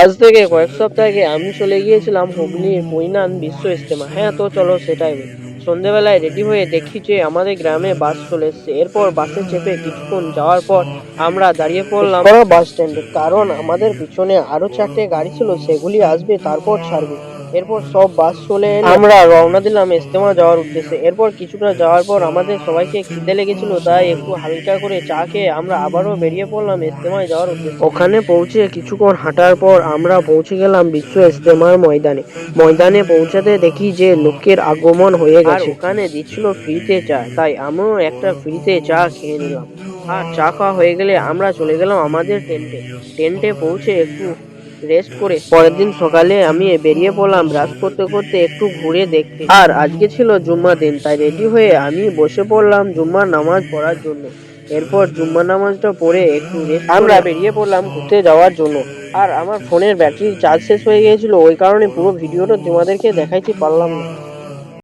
আজ থেকে কয়েক সপ্তাহ আগে আমি চলে গিয়েছিলাম হুগলির মৈনান বিশ্ব ইজতেমা। হ্যাঁ, তো চলো সেটাই বলি। সন্ধেবেলায় রেডি হয়ে দেখি যে আমাদের গ্রামে বাস চলে এসছে। এরপর বাসে চেপে কিছুক্ষণ যাওয়ার পর আমরা দাঁড়িয়ে পড়লাম বাস স্ট্যান্ডে, কারণ আমাদের পিছনে আরো 4টে গাড়ি ছিল, সেগুলি আসবে তারপর ছাড়বে। এরপর সব বাস চলে এলো, আমরা রওনা দিলাম ইজতেমা যাওয়ার উদ্দেশ্যে। এরপর কিছুটা যাওয়ার পর আমাদের সবাইকে খিদে লেগেছিল, তাই একটু হালকা করে চা খেয়ে আমরা আবারও বেরিয়ে পড়লাম ইজতেমায় যাওয়ার উদ্দেশ্যে। ওখানে পৌঁছে কিছুক্ষণ হাঁটার পর আমরা পৌঁছে গেলাম বিশ্ব ইজতেমার ময়দানে। ময়দানে পৌঁছাতে দেখি যে লোকের আগমন হয়ে গেছে, ওখানে দিচ্ছিল ফ্রিতে চা, তাই আমিও একটা ফ্রিতে চা খেয়ে নিলাম। আর চা খাওয়া হয়ে গেলে আমরা চলে গেলাম আমাদের টেন্টে পৌঁছে একটু রেস্ট করে পরের দিন সকালে আমি বেরিয়ে পড়লাম ব্রাশ করতে করতে একটু ঘুরে দেখতে। আর আজকে ছিল জুম্মার দিন, তাই রেডি হয়ে আমি বসে পড়লাম জুম্মার নামাজ পড়ার জন্য। এরপর জুম্মার নামাজটা পড়ে একটু রেস্ট আমরা বেরিয়ে পড়লাম ঘুরতে যাওয়ার জন্য। আর আমার ফোনের ব্যাটারির চার্জ শেষ হয়ে গিয়েছিল, ওই কারণে পুরো ভিডিওটা তোমাদেরকে দেখাইতে পারলাম না।